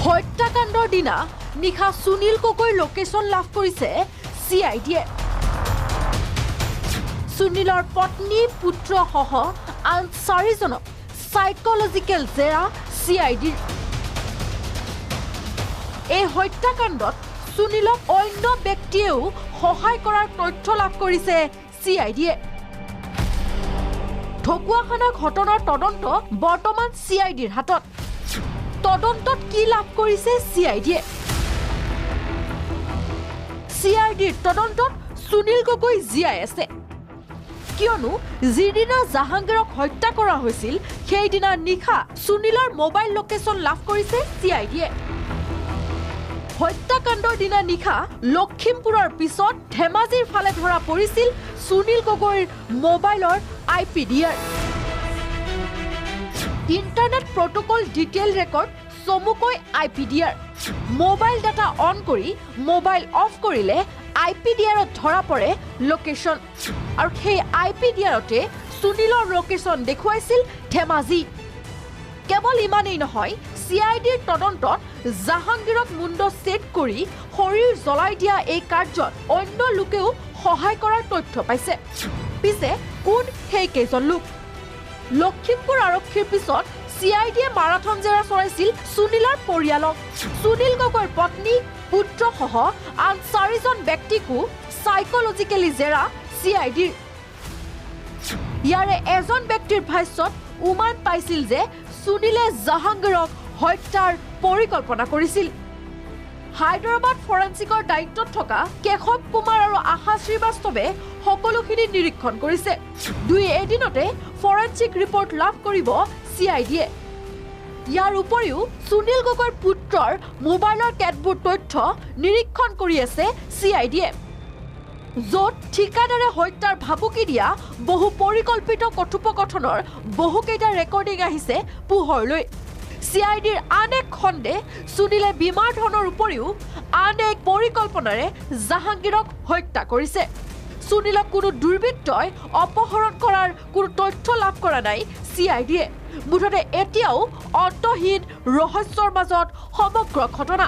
হত্যাকাণ্ডৰ দিনা নিশা সুনীল গগৈৰ লোকেশন লাভ কৰিছে CIDয়ে সুনীলৰ পত্নী পুত্ৰ সহ আন 4জনক সাইকোলজিক্যাল জেৰা CIDৰ এই হত্যাকাণ্ডত সুনীলক অন্য ব্যক্তিয়েও সহায় কৰাৰ তথ্য লাভ কৰিছে CIDয়ে ঢকুৱা খানা ঘটনাৰ তদন্ত বৰ্তমান CIDৰ হাতত তদন্তত কি লাভ কৰিছে CIDৰ তদন্তত সুনীল গগৈ জীয়াই আছে কিয়নো যিদিনা জাহাংগীৰক হত্যা কৰা হৈছিল সেইদিনা নিশা সুনীলৰ মোবাইল লোকেশন লাভ কৰিছে CIDয়ে হত্যাকাণ্ডৰ দিনা নিশা লখিমপুৰৰ পিছত ধেমাজিৰ ফালে ধৰা পৰিছিল সুনীল গগৈৰ মোবাইলৰ IPDR internet protocol detail record চমুকৈ IPDR মোবাইল ডাটা অন কৰি মোবাইল অফ কৰিলে IPDRত ধৰা পৰে লোকেশন আৰু সেই IPDRতে সুনীলৰ লোকেশন দেখুৱাইছিল ধেমাজি কেৱল ইমানেই নহয় CIDৰ তদন্তত জাহাংগীৰক মুণ্ড সেট কৰি শৰীৰ জ্বলাই দিয়া এই কাৰ্যত অন্য লোকেও সহায় কৰাৰ তথ্য পাইছে পিছে কোন সেই কেইজন লোক লখিমপুৰ আৰক্ষীৰ পিছত CIDয়ে মাৰাথন জেৰা চলাইছিল সুনীলৰ পৰিয়ালক সুনীল গগৈৰ পত্নী পুত্ৰ সহ আন 4জন ব্যক্তিকো সাইকোলজিক্যালি জেৰা CIDৰ ইয়াৰে এজন ব্যক্তিৰ ভাষ্যত উমান পাইছিল যে সুনীলে জাহাংগীৰক হত্যাৰ পৰিকল্পনা কৰিছিল হায়দৰাবাদ ফৰেন্সিকৰ দায়িত্বত থকা কেশৱ কুমাৰ আৰু আশা শ্ৰীবাস্তৱে সকলোখিনি নিৰীক্ষণ কৰিছে দুই এদিনতে ফৰেন্সিক ৰিপৰ্ট লাভ কৰিব CIDয়ে ইয়াৰ উপৰিও সুনীল গগৈৰ পুত্ৰৰ মোবাইলৰ কেতবোৰ তথ্য নিৰীক্ষণ কৰি আছে CIDয়ে য'ত ঠিকাদাৰে হত্যাৰ ভাবুকি দিয়া বহু পৰিকল্পিত কথোপকথনৰ বহুকেইটা ৰেকৰ্ডিং আহিছে পোহৰলৈ CIDৰ আন এক খণ্ডে সুনীলে বিমাৰ ধনৰ উপৰিও আন এক পৰিকল্পনাৰে জাহাংগীৰক হত্যা কৰিছে সুনীলক কোনো দুৰ্বৃত্তই অপহৰণ কৰাৰ কোনো তথ্য লাভ কৰা নাই CIDয়ে মুঠতে এতিয়াও অন্তহীন ৰহস্যৰ মাজত সমগ্ৰ ঘটনা